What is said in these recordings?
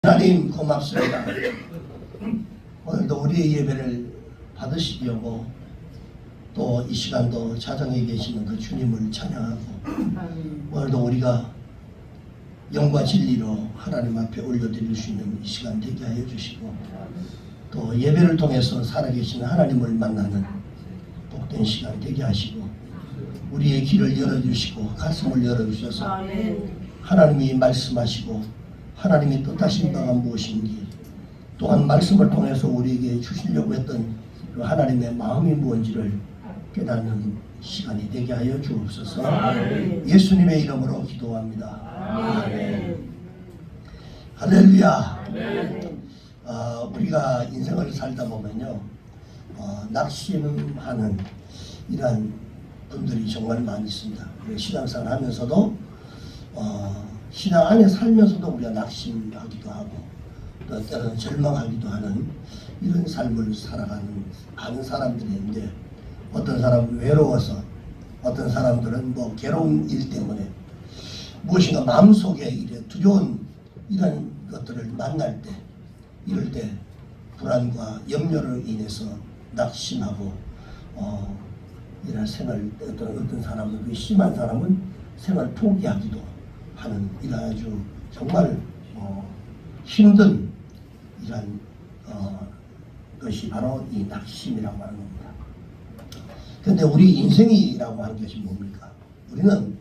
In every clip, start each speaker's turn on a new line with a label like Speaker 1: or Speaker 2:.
Speaker 1: 하나님 고맙습니다. 오늘도 우리의 예배를 받으시려고 또 이 시간도 자정에 계시는 그 주님을 찬양하고 오늘도 우리가 영과 진리로 하나님 앞에 올려드릴 수 있는 이 시간 되게 하여 주시고 또 예배를 통해서 살아계시는 하나님을 만나는 복된 시간 되게 하시고 우리의 길을 열어주시고 가슴을 열어주셔서 하나님이 말씀하시고 하나님이 뜻하신 바가 무엇인지 또한 말씀을 통해서 우리에게 주시려고 했던 그 하나님의 마음이 무엇인지를 깨닫는 시간이 되게 하여 주옵소서. 예수님의 이름으로 기도합니다. 할렐루야. 우리가 인생을 살다 보면요 낙심하는 이러한 분들이 정말 많이 있습니다. 신앙생활 하면서도 신앙 안에 살면서도 우리가 낙심하기도 하고 또 때로는 절망하기도 하는 이런 삶을 살아가는 많은 사람들이 있는데 어떤 사람은 외로워서 어떤 사람들은 뭐 괴로운 일 때문에 무엇인가 마음속에 이래 두려운 이런 것들을 만날 때 이럴 때 불안과 염려로 인해서 낙심하고 이런 생활 어떤 사람은 그 심한 사람은 생활 포기하기도 하는 이런 아주 정말 힘든 이런 것이 바로 이 낙심이라고 하는 겁니다. 그런데 우리 인생이라고 하는 것이 뭡니까? 우리는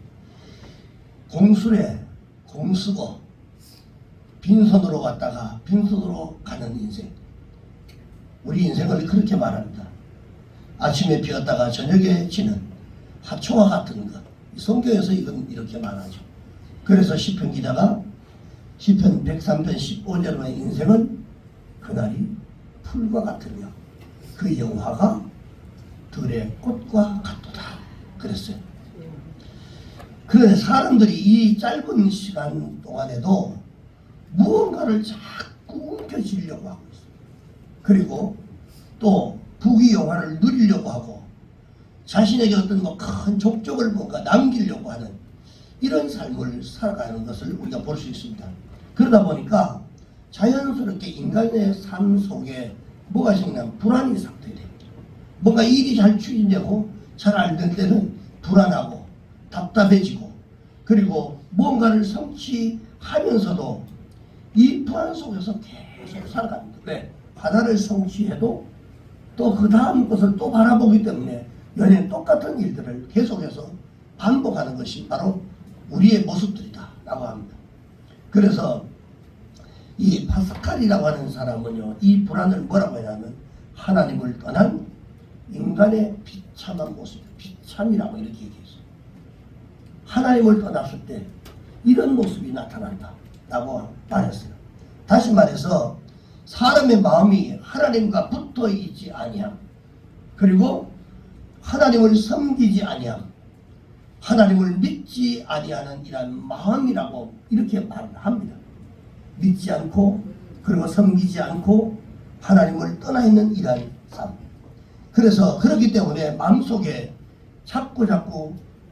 Speaker 1: 공수래 공수고 빈손으로 왔다가 빈손으로 가는 인생. 우리 인생을 그렇게 말합니다. 아침에 비었다가 저녁에 지는 하초와 같은 것. 성경에서 이건 이렇게 말하죠. 그래서 시편 기자가 시편 103편 15절의 인생은 그날이 풀과 같으며 그 영화가 들의 꽃과 같도다 그랬어요. 그 사람들이 이 짧은 시간 동안에도 무언가를 자꾸 움켜쥐려고 하고 있어요. 그리고 또 부귀 영화를 누리려고 하고 자신에게 어떤 큰 족적을 뭔가 남기려고 하는 이런 삶을 살아가는 것을 우리가 볼 수 있습니다. 그러다 보니까 자연스럽게 인간의 삶 속에 뭐가 생기냐면 불안이 삭제돼요. 뭔가 일이 잘 추진되고 잘 안 될 때는 불안하고 답답해지고 그리고 무언가를 성취하면서도 이 불안 속에서 계속 살아갑니다. 왜? 하나를 성취해도 또 그 다음 것을 또 바라보기 때문에 연예인 똑같은 일들을 계속해서 반복하는 것이 바로 우리의 모습들이다 라고 합니다. 그래서 이 파스칼이라고 하는 사람은요 이 불안을 뭐라고 하냐면 하나님을 떠난 인간의 비참한 모습, 비참이라고 이렇게 얘기했어요. 하나님을 떠났을 때 이런 모습이 나타난다 라고 말했어요. 다시 말해서 사람의 마음이 하나님과 붙어 있지 아니함, 그리고 하나님을 섬기지 아니함, 하나님을 믿지 아니하는 이런 마음이라고 이렇게 말을 합니다. 믿지 않고 그리고 섬기지 않고 하나님을 떠나 있는 이런 삶. 그래서 그렇기 때문에 마음속에 자꾸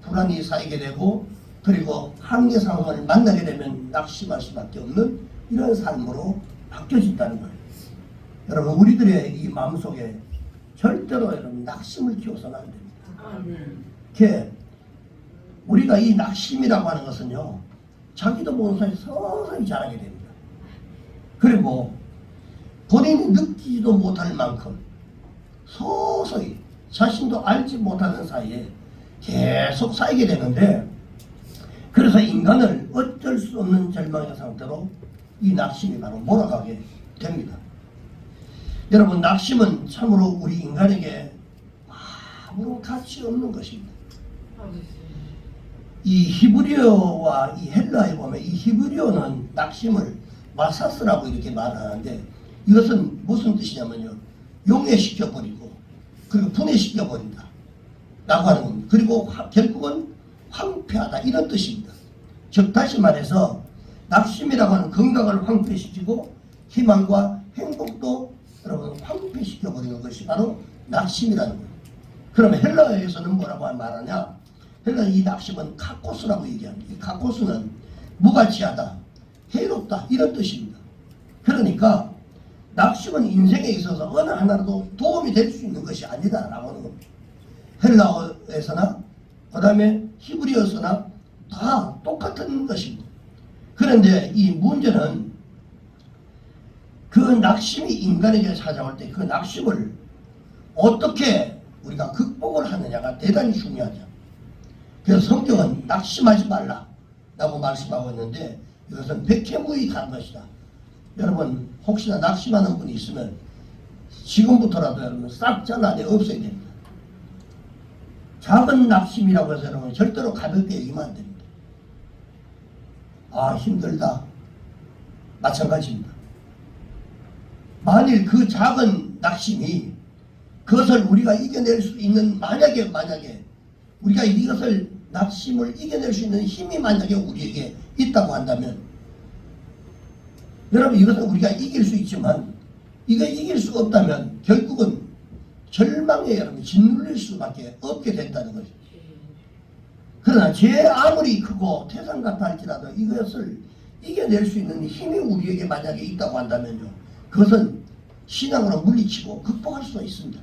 Speaker 1: 불안이 쌓이게 되고 그리고 한계 상황을 만나게 되면 낙심할 수밖에 없는 이런 삶으로 바뀌어진다는 거예요. 여러분 우리들의 이 마음속에 절대로 여러분 낙심을 키워서는 안 됩니다. 우리가 이 낙심이라고 하는 것은요 자기도 모르는 사이에 서서히 자라게 됩니다. 그리고 본인이 느끼지도 못할 만큼 서서히 자신도 알지 못하는 사이에 계속 쌓이게 되는데 그래서 인간을 어쩔 수 없는 절망의 상태로 이 낙심이 바로 몰아가게 됩니다. 여러분 낙심은 참으로 우리 인간에게 아무런 가치 없는 것입니다. 이 히브리어와 이 헬라에 보면 이 히브리어는 낙심을 마사스라고 이렇게 말하는데 이것은 무슨 뜻이냐면요 용해시켜버리고 그리고 분해시켜버린다 라고 하는 겁니다. 그리고 결국은 황폐하다 이런 뜻입니다. 즉 다시 말해서 낙심이라고 하는 건강을 황폐시키고 희망과 행복도 여러분 황폐시켜버리는 것이 바로 낙심이라는 거예요. 그러면 헬라어에서는 뭐라고 말하냐, 헬라 이 낙심은 카코스라고 얘기합니다. 이 카코스는 무가치하다, 해롭다 이런 뜻입니다. 그러니까 낙심은 인생에 있어서 어느 하나라도 도움이 될 수 있는 것이 아니다라고 하는 겁니다. 헬라어에서나 그 다음에 히브리어서나 다 똑같은 것입니다. 그런데 이 문제는 그 낙심이 인간에게 찾아올 때 그 낙심을 어떻게 우리가 극복을 하느냐가 대단히 중요하죠. 그래서 성경은 낙심하지 말라라고 말씀하고 있는데 이것은 백해무익한 것이다. 여러분 혹시나 낙심하는 분이 있으면 지금부터라도 여러분 싹 잘라내 없애야 됩니다. 작은 낙심이라고 해서 여러분 절대로 가볍게 여기면 안 됩니다. 아 힘들다. 마찬가지입니다. 만일 그 작은 낙심이 그것을 우리가 이겨낼 수 있는 만약에 우리가 이것을 낙심을 이겨낼 수 있는 힘이 만약에 우리에게 있다고 한다면 여러분 이것은 우리가 이길 수 있지만 이거 이길 수 없다면 결국은 절망에 여러분 짓눌릴 수밖에 없게 된다는 거죠. 그러나 죄 아무리 크고 태산 같다 할지라도 이것을 이겨낼 수 있는 힘이 우리에게 만약에 있다고 한다면요. 그것은 신앙으로 물리치고 극복할 수가 있습니다.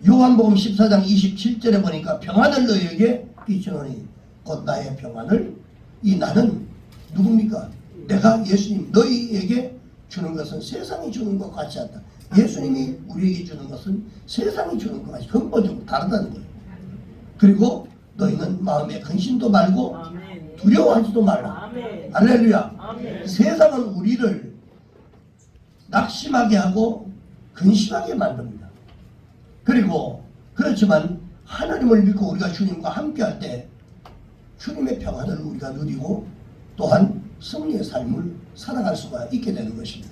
Speaker 1: 요한복음 14장 27절에 보니까 평안을 너희에게 끼치노니 곧 나의 평안을 이 나는 누굽니까? 내가 예수님 너희에게 주는 것은 세상이 주는 것 같지 않다. 예수님이 우리에게 주는 것은 세상이 주는 것 같이 근본적으로 다르다는 거예요. 그리고 너희는 마음에 근심도 말고 두려워하지도 말라. 할렐루야. 세상은 우리를 낙심하게 하고 근심하게 만듭니다. 그리고 그렇지만 하나님을 믿고 우리가 주님과 함께할 때 주님의 평안을 우리가 누리고 또한 승리의 삶을 살아갈 수가 있게 되는 것입니다.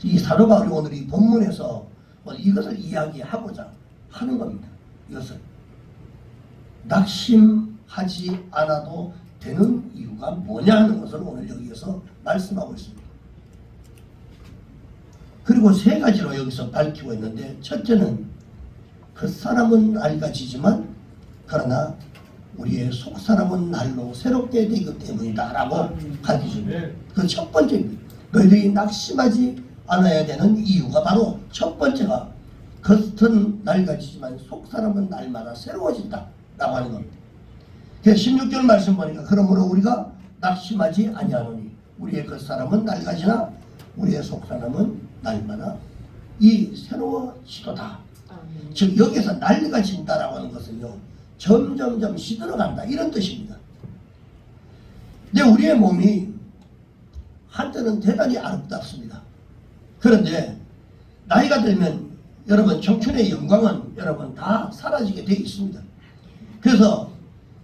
Speaker 1: 이 사도 바울이 오늘 이 본문에서 이것을 이야기하고자 하는 겁니다. 이것을 낙심하지 않아도 되는 이유가 뭐냐 하는 것을 오늘 여기에서 말씀하고 있습니다. 그리고 세 가지로 여기서 밝히고 있는데 첫째는 그 사람은 낡아지지만 그러나 우리의 속사람은 날로 새롭게 되기 때문이다 라고 가르쳐줍니다. 그 첫 번째입니다. 너희들이 낙심하지 않아야 되는 이유가 바로 첫 번째가 겉은 낡아지지만 속사람은 날마다 새로워진다 라고 하는 겁니다. 그래서 16절 말씀 보니까 그러므로 우리가 낙심하지 아니하노니 우리의 겉사람은 낡아지나 우리의 속사람은 날마다 이 새로워지도다. 즉 여기서 낡아진다라고 하는 것은요 점점점 시들어간다 이런 뜻입니다. 근데 우리의 몸이 한때는 대단히 아름답습니다. 그런데 나이가 들면 여러분 청춘의 영광은 여러분 다 사라지게 되어 있습니다. 그래서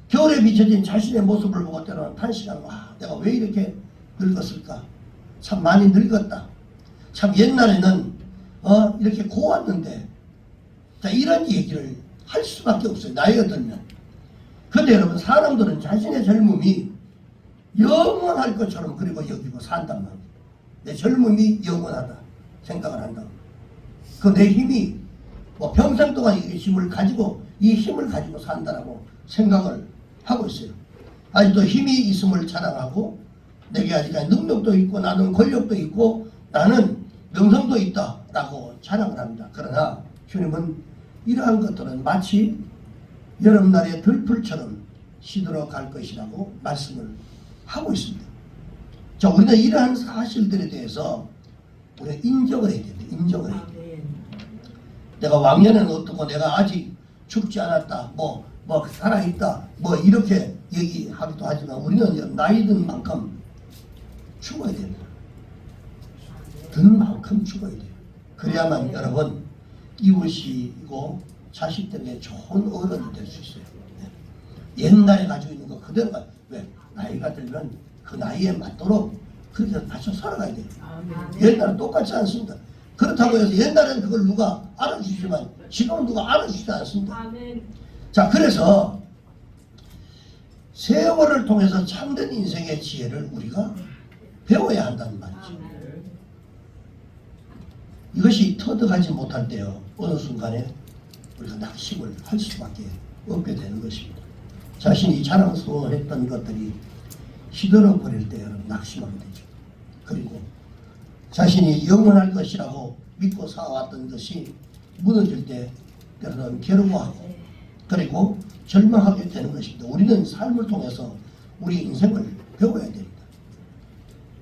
Speaker 1: 겨울에 비춰진 자신의 모습을 보고 때로는 탄식하고 내가 왜 이렇게 늙었을까? 참 많이 늙었다. 참 옛날에는 이렇게 고왔는데 자 이런 얘기를 할 수밖에 없어요. 나이가 들면. 그런데 여러분 사람들은 자신의 젊음이 영원할 것처럼 그리고 여기고 산단 말이에요. 내 젊음이 영원하다 생각을 한다고. 그 내 힘이 뭐 평생 동안 이 힘을 가지고 산다라고 생각을 하고 있어요. 아직도 힘이 있음을 자랑하고 내게 아직까지 능력도 있고 나는 권력도 있고 나는 명성도 있다라고 자랑을 합니다. 그러나 주님은 이러한 것들은 마치 여름날의 들풀처럼 시들어 갈 것이라고 말씀을 하고 있습니다. 자, 우리는 이러한 사실들에 대해서 우리가 인정을 해야 됩니다. 인정을 해야 돼요. 내가 왕년에는 어떻고 내가 아직 죽지 않았다. 뭐 살아있다. 뭐 이렇게 얘기하기도 하지만 우리는 나이 든 만큼 죽어야 됩니다. 든 만큼 죽어야 돼요. 그래야만 여러분 이웃이고 자식들에게 좋은 어른이 될 수 있어요. 옛날에 가지고 있는 거 그대로가 왜 나이가 들면 그 나이에 맞도록 그렇게 맞춰 살아가야 돼요. 옛날은 똑같지 않습니다. 그렇다고 해서 옛날에는 그걸 누가 알아주지만 지금은 누가 알아주지 않습니다. 자, 그래서 세월을 통해서 참된 인생의 지혜를 우리가 배워야 한다는 말이죠. 이것이 터득하지 못할 때요 어느 순간에 우리가 낙심을 할 수밖에 없게 되는 것입니다. 자신이 자랑스러워했던 것들이 시들어 버릴 때 여러분 낙심하게 되죠. 그리고 자신이 영원할 것이라고 믿고 살아왔던 것이 무너질 때 때로는 괴로워하고 그리고 절망하게 되는 것입니다. 우리는 삶을 통해서 우리 인생을 배워야 됩니다.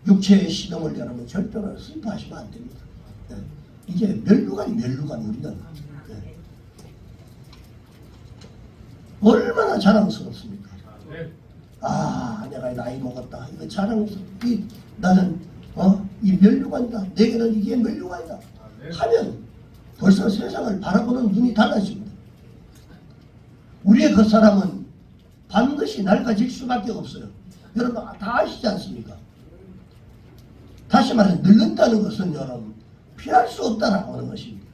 Speaker 1: 육체의 시동을 여러분 절대로 슬퍼하시면 안 됩니다. 네. 이게 멸류관이 우리는 네. 얼마나 자랑스럽습니까? 아, 내가 나이 먹었다. 이거 자랑스럽기 나는 이 멸류관이다. 내게는 이게 멸류관이다. 하면 벌써 세상을 바라보는 눈이 달라집니다. 우리의 그 사람은 반드시 낡아질 수밖에 없어요. 여러분 다 아시지 않습니까? 다시 말해 늙는다는 것은 여러분 피할 수 없다라고 하는 것입니다.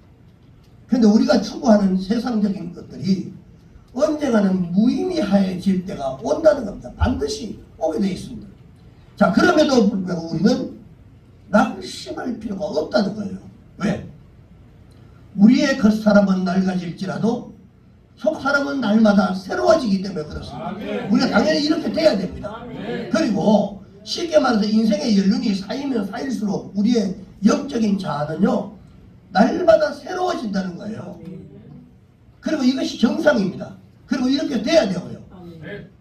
Speaker 1: 그런데 우리가 추구하는 세상적인 것들이 언젠가는 무의미해질 때가 온다는 겁니다. 반드시 오게 되어 있습니다. 자, 그럼에도 불구하고 우리는 낙심할 필요가 없다는 거예요. 왜? 우리의 겉사람은 낡아질지라도 속사람은 날마다 새로워지기 때문에 그렇습니다. 우리가 당연히 이렇게 돼야 됩니다. 그리고 쉽게 말해서 인생의 연륜이 쌓이면 쌓일수록 우리의 영적인 자아는요 날마다 새로워진다는 거예요. 그리고 이것이 정상입니다. 그리고 이렇게 돼야 되고요.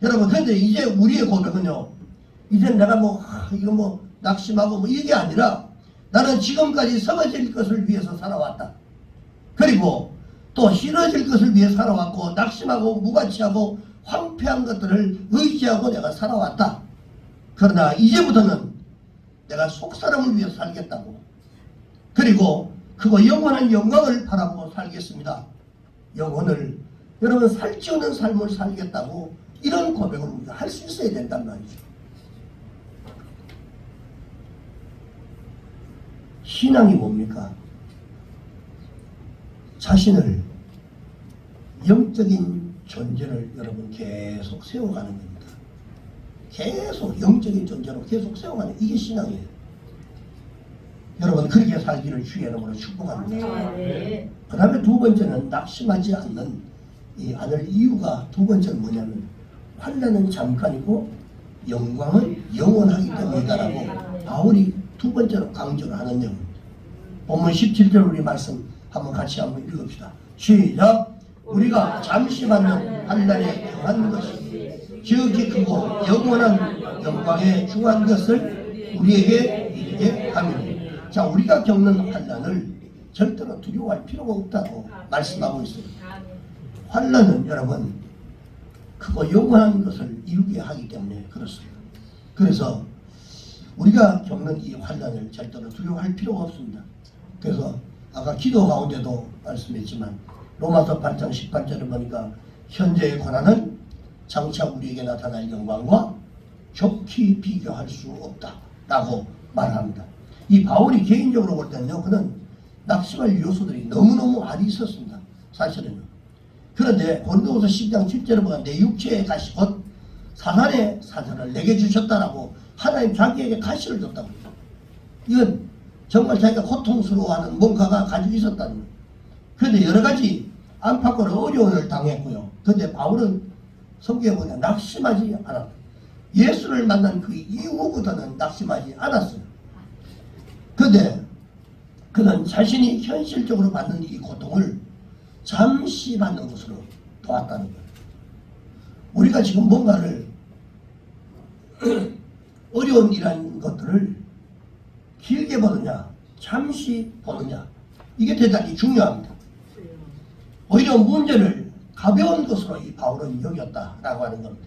Speaker 1: 여러분, 그런데 이제 우리의 고백은요, 이제 내가 이거 낙심하고 이게 아니라 나는 지금까지 썩어질 것을 위해서 살아왔다. 그리고 또 싫어질 것을 위해 살아왔고 낙심하고 무가치하고 황폐한 것들을 의지하고 내가 살아왔다. 그러나 이제부터는 내가 속사람을 위해 살겠다고. 그리고 그거 영원한 영광을 바라보고 살겠습니다. 영혼을 여러분 살찌우는 삶을 살겠다고 이런 고백을 우리가 할 수 있어야 된단 말이죠. 신앙이 뭡니까? 자신을 영적인 존재를 여러분 계속 세워가는 겁니다. 계속 영적인 존재로 계속 세워가는 이게 신앙이에요. 여러분 그렇게 살기를 주의 이름으로 축복합니다. 그 다음에 두 번째는 낙심하지 않을 이유가 두 번째는 뭐냐면 환난은 잠깐이고 영광은 영원하기 때문이다라고 바울이 두 번째로 강조를 하는 내용입니다. 본문 17절 우리 말씀 한번 같이 한번 읽읍시다. 시작! 우리가 잠시 받는 환난에 경한 것이 지극히 크고 영원한 영광에 중한 것을 우리에게 이르게 함이니. 자, 우리가 겪는 환난을 절대로 두려워할 필요가 없다고 말씀하고 있습니다. 환난은 여러분 크고 영원한 것을 이루게 하기 때문에 그렇습니다. 그래서 우리가 겪는 이 환난을 절대로 두려워할 필요가 없습니다. 그래서 아까 기도 가운데도 말씀했지만 로마서 8장 18절을 보니까 현재의 고난은 장차 우리에게 나타날 영광과 좋게 비교할 수 없다라고 말합니다. 이 바울이 개인적으로 볼 때는요, 그는 낙심할 요소들이 너무너무 많이 있었습니다. 사실은요. 그런데 고린도후서 10장 7절에 보면 내 육체의 가시 곧 사탄의 사자를 내게 주셨다라고 하나님 자기에게 가시를 줬다고 합니다. 이건 정말 자기가 고통스러워하는 뭔가가 가지고 있었다는 거예요. 그런데 여러 가지 안팎으로 어려움을 당했고요. 그런데 바울은 성경에 보면 낙심하지 않았다. 예수를 만난 그 이후부터는 낙심하지 않았어요. 그런데 그는 자신이 현실적으로 받는 이 고통을 잠시 받는 것으로 보았다는 거예요. 우리가 지금 뭔가를 어려운 일한 것들을 길게 보느냐 잠시 보느냐 이게 대단히 중요합니다. 오히려 문제를 가벼운 것으로 이 바울은 여겼다라고 하는 겁니다.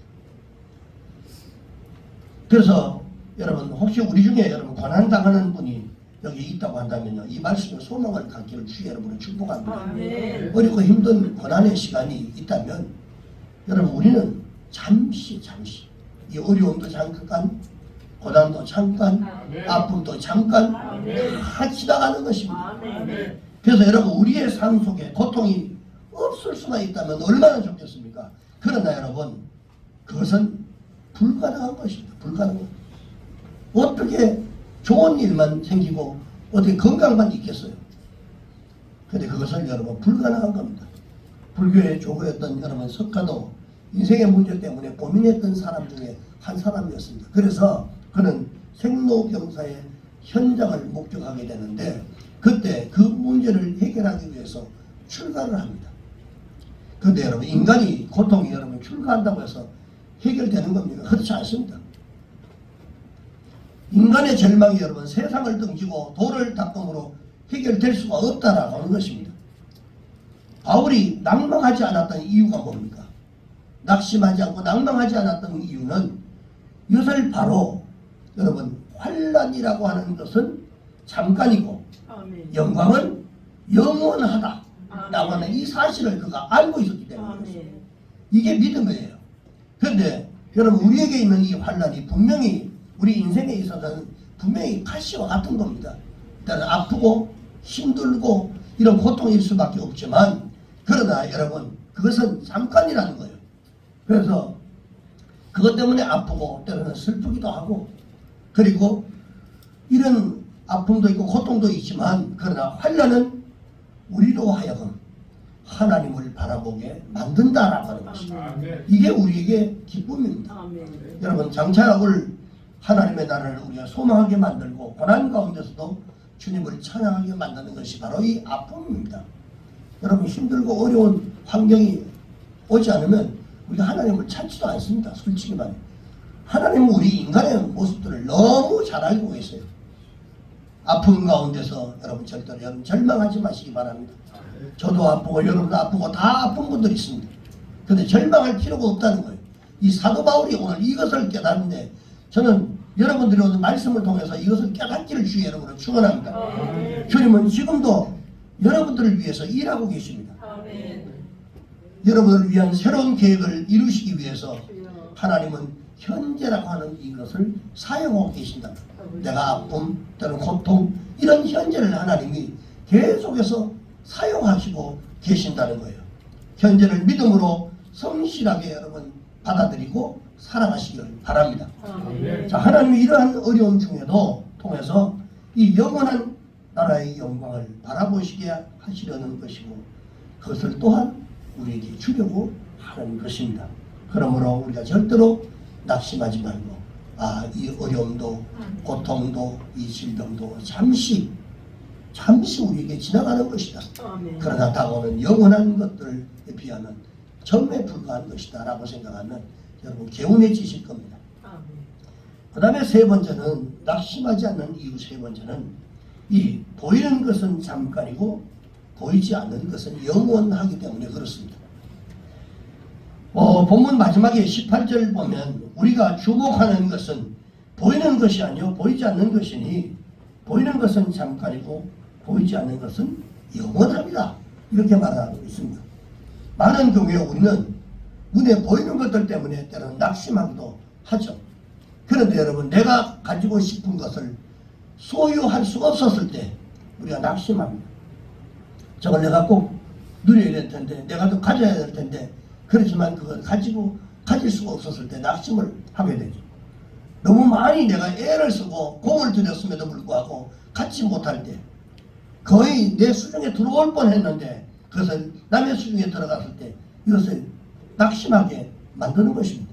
Speaker 1: 그래서 여러분 혹시 우리 중에 여러분 고난당하는 분이 여기 있다고 한다면요, 이 말씀에 소망을 갖기를 주의 여러분을 축복합니다. 어렵고 힘든 고난의 시간이 있다면 여러분 우리는 잠시 이 어려움도 잠깐, 고난도 잠깐, 아픔도 잠깐 다 지나가는 것입니다. 그래서 여러분 우리의 삶 속에 고통이 없을 수만 있다면 얼마나 좋겠습니까? 그러나 여러분 그것은 불가능한 것입니다. 불가능한. 어떻게 좋은 일만 생기고 어떻게 건강만 있겠어요? 근데 그것은 여러분 불가능한 겁니다. 불교의 조고였던 여러분 석가도 인생의 문제 때문에 고민했던 사람 중에 한 사람이었습니다. 그래서 그는 생로병사의 현장을 목격하게 되는데 그때 그 문제를 해결하기 위해서 출가를 합니다. 그런데 여러분 인간이 고통이 여러분 출가한다고 해서 해결되는 겁니까? 그렇지 않습니다. 인간의 절망이 여러분 세상을 등지고 돌을 닦음으로 해결될 수가 없다라고 하는 것입니다. 바울이 낭망하지 않았던 이유가 뭡니까? 낙심하지 않고 낭망하지 않았던 이유는 이것을 바로 여러분 환난이라고 하는 것은 잠깐이고 아멘. 영광은 영원하다 라고 하는 이 사실을 그가 알고 있었기 때문에 이게 믿음이에요. 그런데 여러분 우리에게 있는 이 환난이 분명히 우리 인생에 있어서는 분명히 가시와 같은 겁니다. 일단 아프고 힘들고 이런 고통일 수밖에 없지만 그러나 여러분 그것은 잠깐이라는 거예요. 그래서 그것 때문에 아프고 때로는 슬프기도 하고 그리고 이런 아픔도 있고 고통도 있지만 그러나 환난은 우리로 하여금 하나님을 바라보게 만든다라고 하는 것입니다. 이게 우리에게 기쁨입니다. 아멘. 여러분 장차를 하나님의 나라를 우리가 소망하게 만들고 고난 가운데서도 주님을 찬양하게 만드는 것이 바로 이 아픔입니다. 여러분 힘들고 어려운 환경이 오지 않으면 우리가 하나님을 찾지도 않습니다. 솔직히 말해 하나님은 우리 인간의 모습들을 너무 잘 알고 계세요. 아픔 가운데서 여러분 절대로 여러분 절망하지 마시기 바랍니다. 저도 아프고 여러분도 아프고 다 아픈 분들이 있습니다. 그런데 절망할 필요가 없다는 거예요. 이 사도 바울이 오늘 이것을 깨닫는데 저는 여러분들이 오늘 말씀을 통해서 이것을 깨닫기를 주의 이름으로 축원합니다. 주님은 지금도 여러분들을 위해서 일하고 계십니다. 여러분을 위한 새로운 계획을 이루시기 위해서 하나님은 현재라고 하는 이것을 사용하고 계신다. 내가 아픔, 또는 고통 이런 현재를 하나님이 계속해서 사용하시고 계신다는 거예요. 현재를 믿음으로 성실하게 여러분 받아들이고 살아가시기를 바랍니다. 자, 하나님이 이러한 어려움 중에도 통해서 이 영원한 나라의 영광을 바라보시게 하시려는 것이고 그것을 또한 우리에게 주려고 하는 것입니다. 그러므로 우리가 절대로 낙심하지 말고 이 어려움도 고통도 이 질병도 잠시 우리에게 지나가는 것이다. 그러나 다가오는 영원한 것들에 비하면 점에 불과한 것이다 라고 생각하면 여러분 개운해지실 겁니다. 그 다음에 세 번째는 낙심하지 않는 이유 세 번째는 이 보이는 것은 잠깐이고 보이지 않는 것은 영원하기 때문에 그렇습니다. 본문 마지막에 18절 보면 우리가 주목하는 것은 보이는 것이 아니요 보이지 않는 것이니 보이는 것은 잠깐이고 보이지 않는 것은 영원합니다. 이렇게 말하고 있습니다. 많은 경우에 우리는 눈에 보이는 것들 때문에 때로는 낙심하기도 하죠. 그런데 여러분 내가 가지고 싶은 것을 소유할 수 없었을 때 우리가 낙심합니다. 저걸 내가 꼭 누려야 될 텐데 내가 또 가져야 될 텐데 그렇지만 그걸 가질 수가 없었을 때 낙심을 하게 되죠. 너무 많이 내가 애를 쓰고 공을 들였음에도 불구하고 갖지 못할 때 거의 내 수중에 들어올 뻔했는데 그것을 남의 수중에 들어갔을 때 이것을 낙심하게 만드는 것입니다.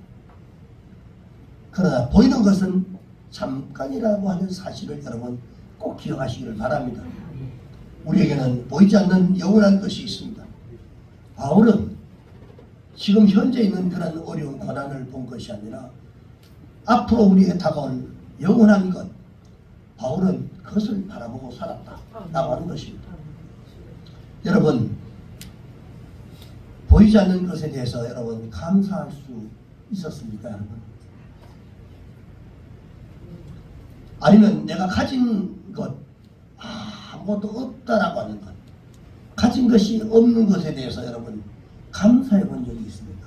Speaker 1: 그러나 보이는 것은 잠깐이라고 하는 사실을 여러분 꼭 기억하시기를 바랍니다. 우리에게는 보이지 않는 영원한 것이 있습니다. 바울은 지금 현재 있는 그런 어려운 고난을 본 것이 아니라 앞으로 우리에게 다가올 영원한 것 바울은 그것을 바라보고 살았다라고 하는 것입니다. 여러분 보이지 않는 것에 대해서 여러분 감사할 수 있었습니까 여러분? 아니면 내가 가진 것 아무것도 없다라고 하는 것 가진 것이 없는 것에 대해서 여러분 감사해 본 적이 있습니까?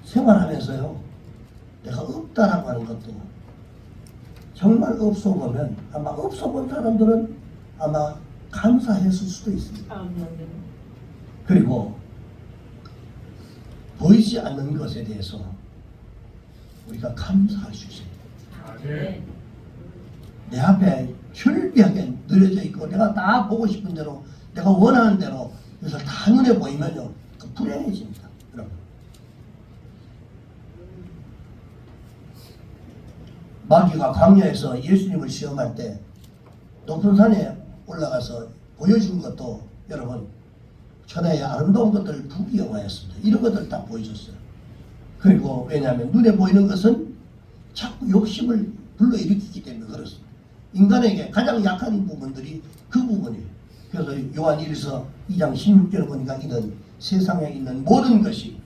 Speaker 1: 생활하면서요 내가 없다라고 하는 것도 정말 없어 보면 아마 없어 본 사람들은 아마 감사했을 수도 있습니다. 그리고 보이지 않는 것에 대해서 우리가 감사할 수 있습니다. 내 앞에 철비하게 늘어져 있고 내가 다 보고 싶은 대로 내가 원하는 대로 그래서 다 눈에 보이면요 그 불행해집니다. 여러분 마귀가 광야에서 예수님을 시험할 때 높은 산에 올라가서 보여준 것도 여러분 천하의 아름다운 것들을 부귀영화했습니다. 이런 것들을 다 보여줬어요. 그리고 왜냐하면 눈에 보이는 것은 자꾸 욕심을 불러일으키기 때문에 그렇습니다. 인간에게 가장 약한 부분들이 그 부분이에요. 그래서 요한 1서 2장 16절에 보니까 이는 세상에 있는 모든 것이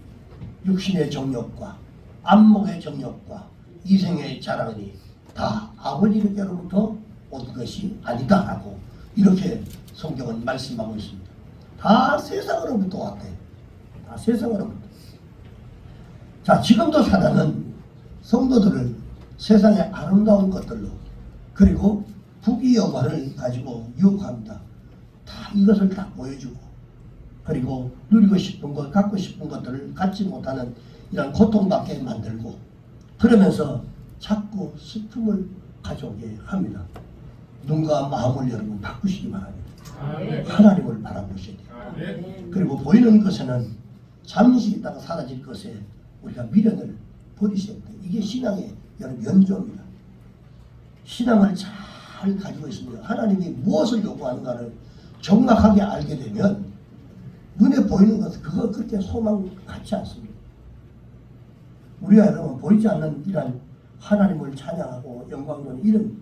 Speaker 1: 육신의 정욕과 안목의 정욕과 이생의 자랑이 다 아버지께로부터 온 것이 아니다라고 이렇게 성경은 말씀하고 있습니다. 다 세상으로부터 왔대요. 다 세상으로부터. 자, 지금도 사단은 성도들을 세상의 아름다운 것들로 그리고 부귀영화를 가지고 유혹합니다. 다 이것을 다 보여주고 그리고 누리고 싶은 것, 갖고 싶은 것들을 갖지 못하는 이런 고통받게 만들고 그러면서 자꾸 슬픔을 가져오게 합니다. 눈과 마음을 여러분 바꾸시기 바랍니다. 하나님을 바라보셔야 돼요. 그리고 보이는 것에는 잠시 있다가 사라질 것에 우리가 미련을 버리셔야 돼요. 이게 신앙의 여러분 연조입니다. 신앙을 잘 가지고 있습니다. 하나님이 무엇을 요구하는가를 정확하게 알게 되면 눈에 보이는 것은 그거 그렇게 소망 같지 않습니다. 우리가 여러분 보이지 않는 이런 하나님을 찬양하고 영광 돌리는 이런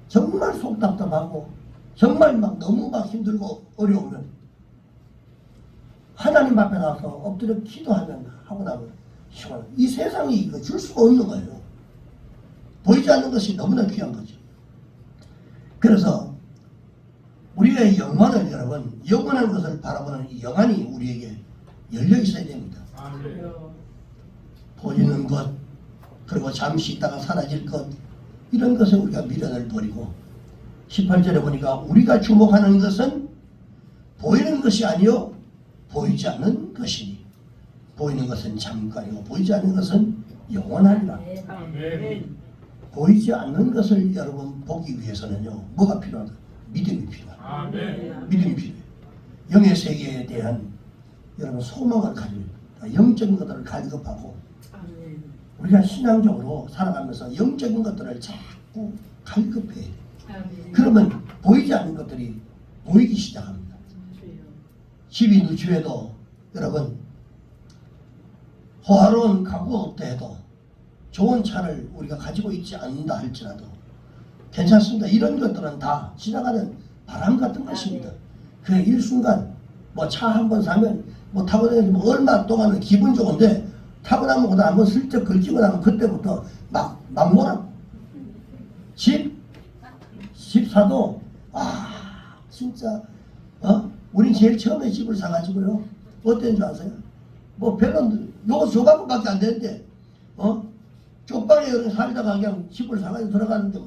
Speaker 1: 정말 속 답답하고 정말 막 너무 막 힘들고 어려우면 하나님 앞에 나서 엎드려 기도하면 하고 나면 시원해. 이 세상이 이거 줄 수가 없는 거예요. 보이지 않는 것이 너무나 귀한 거죠. 그래서 우리의 영혼을 여러분 영원한 것을 바라보는 이 영안이 우리에게 열려 있어야 됩니다. 보이는 것 그리고 잠시 있다가 사라질 것 이런 것에 우리가 미련을 버리고 18절에 보니까 우리가 주목하는 것은 보이는 것이 아니요 보이지 않는 것이니 보이는 것은 잠깐이고 보이지 않는 것은 영원하리라. 보이지 않는 것을 여러분 보기 위해서는요 뭐가 필요하다? 믿음이 필요합니다. 믿음이 필요해요. 영의 세계에 대한 여러분 소망을 가지고 영적인 것들을 갈급하고 우리가 신앙적으로 살아가면서 영적인 것들을 자꾸 갈급해야 돼요. 그러면 보이지 않는 것들이 보이기 시작합니다. 집이 누추해도 여러분 호화로운 가구 때에도 좋은 차를 우리가 가지고 있지 않는다 할지라도 괜찮습니다. 이런 것들은 다 지나가는 바람 같은 것입니다. 그 일순간 뭐 차 한 번 사면 뭐 타고 다니면 얼마 동안은 기분 좋은데 타고 나면 그다음 한번 슬쩍 걸치고 나면 그때부터 막 몰아. 집 사도 진짜 우린 제일 처음에 집을 사가지고요 어땠는 줄 아세요? 뭐 별로 요거 조각밖에 안 되는데 쪽방에 살다가 그냥 집을 사가지고 들어가는데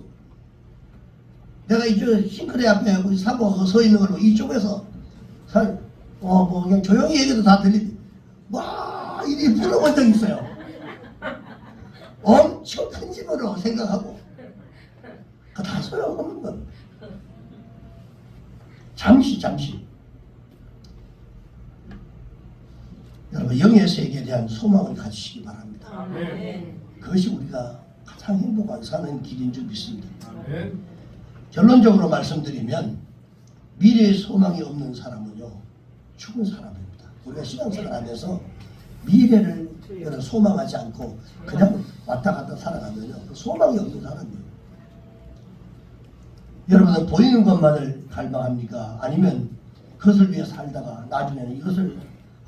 Speaker 1: 내가 이쪽 싱크대 앞에 우리 사고 서 있는 걸로 이쪽에서 뭐 그냥 조용히 얘기도 다 들리지. 와 이리 물어본 적 있어요. 엄청 큰 집으로 생각하고 그 다 소용없는 거. 잠시 여러분 영의 세계에 대한 소망을 가지시기 바랍니다. 그것이 우리가 가장 행복하게 사는 길인 줄 믿습니다. 결론적으로 말씀드리면 미래의 소망이 없는 사람은요 죽은 사람입니다. 우리가 신앙생활 하면서 미래를 소망하지 않고 그냥 왔다 갔다 살아가면요 소망이 없는 사람이에요. 여러분은 보이는 것만을 갈망합니까? 아니면 그것을 위해 살다가 나중에는 이것을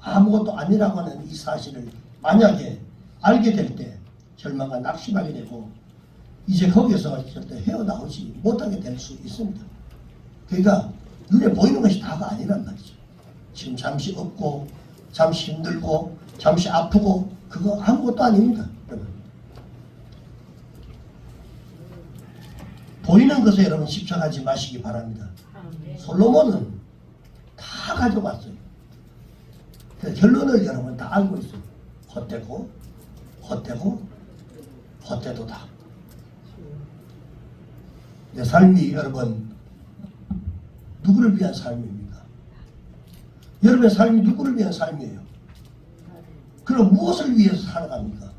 Speaker 1: 아무것도 아니라고 하는 이 사실을 만약에 알게 될 때 절망과 낙심하게 되고 이제 거기에서 절대 헤어나오지 못하게 될 수 있습니다. 그러니까 눈에 보이는 것이 다가 아니란 말이죠. 지금 잠시 없고 잠시 힘들고 잠시 아프고 그거 아무것도 아닙니다. 여러분. 보이는 것에 여러분 집착하지 마시기 바랍니다. 솔로몬은 다 가져갔어요. 결론을 여러분 다 알고 있어요. 헛되도다. 내 삶이 여러분 누구를 위한 삶입니까? 여러분의 삶이 누구를 위한 삶이에요? 그럼 무엇을 위해서 살아갑니까?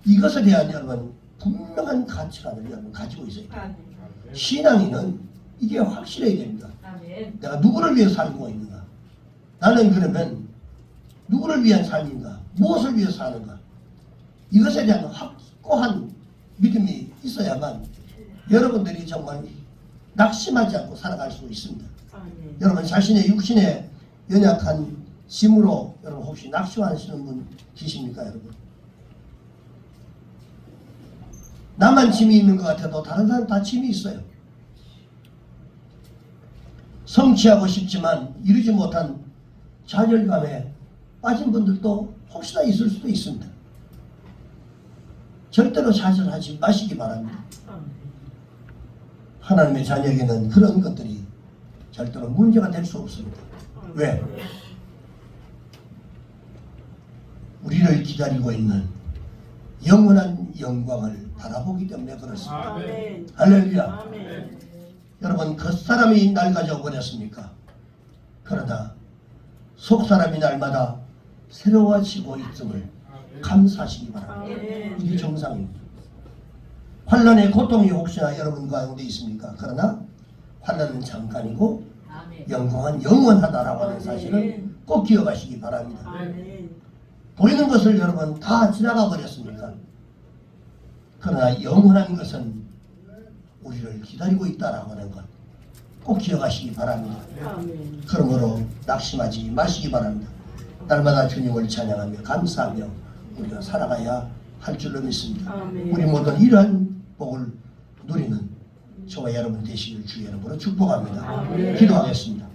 Speaker 1: 이것에 대한 여러분 분명한 가치관을 여러분 가지고 있어야 돼요.
Speaker 2: 아멘.
Speaker 1: 신앙인은 이게 확실해야 됩니다.
Speaker 2: 아멘.
Speaker 1: 내가 누구를 위해 살고 있는가? 나는 그러면 누구를 위한 삶인가? 무엇을 위해 사는가? 이것에 대한 확고한 믿음이 있어야만 여러분들이 정말 낙심하지 않고 살아갈 수 있습니다.
Speaker 2: 아멘.
Speaker 1: 여러분 자신의 육신에 연약한 짐으로 여러분 혹시 낙심하시는 분 계십니까, 여러분? 나만 짐이 있는 것 같아도 다른 사람 다 짐이 있어요. 성취하고 싶지만 이루지 못한 좌절감에 빠진 분들도 혹시나 있을 수도 있습니다. 절대로 좌절하지 마시기 바랍니다.
Speaker 2: 아멘.
Speaker 1: 하나님의 자녀에게는 그런 것들이 절대로 문제가 될 수 없습니다. 왜? 우리를 기다리고 있는 영원한 영광을 바라보기 때문에 그렇습니다.
Speaker 2: 아멘.
Speaker 1: 할렐루야.
Speaker 2: 아멘.
Speaker 1: 여러분, 겉사람이 낡아져 버렸습니까? 그러나 속사람이 날마다 새로워지고 있음을 감사하시기 바랍니다.
Speaker 2: 아멘.
Speaker 1: 이게 정상입니다. 환난의 고통이 혹시나 여러분 가운데 있습니까? 그러나 환난은 잠깐이고
Speaker 2: 아멘.
Speaker 1: 영광은 영원하다라고 하는 사실을 꼭 기억하시기 바랍니다.
Speaker 2: 아멘.
Speaker 1: 보이는 것을 여러분 다 지나가 버렸습니까? 그러나 영원한 것은 우리를 기다리고 있다라고 하는 것 꼭 기억하시기 바랍니다.
Speaker 2: 아멘.
Speaker 1: 그러므로 낙심하지 마시기 바랍니다. 날마다 주님을 찬양하며 감사하며 우리가 살아가야 할 줄로 믿습니다.
Speaker 2: 아멘.
Speaker 1: 우리 모두 이러한 복을 누리는 저와 여러분 되시길 주의 이름으로 축복합니다.
Speaker 2: 아멘.
Speaker 1: 기도하겠습니다.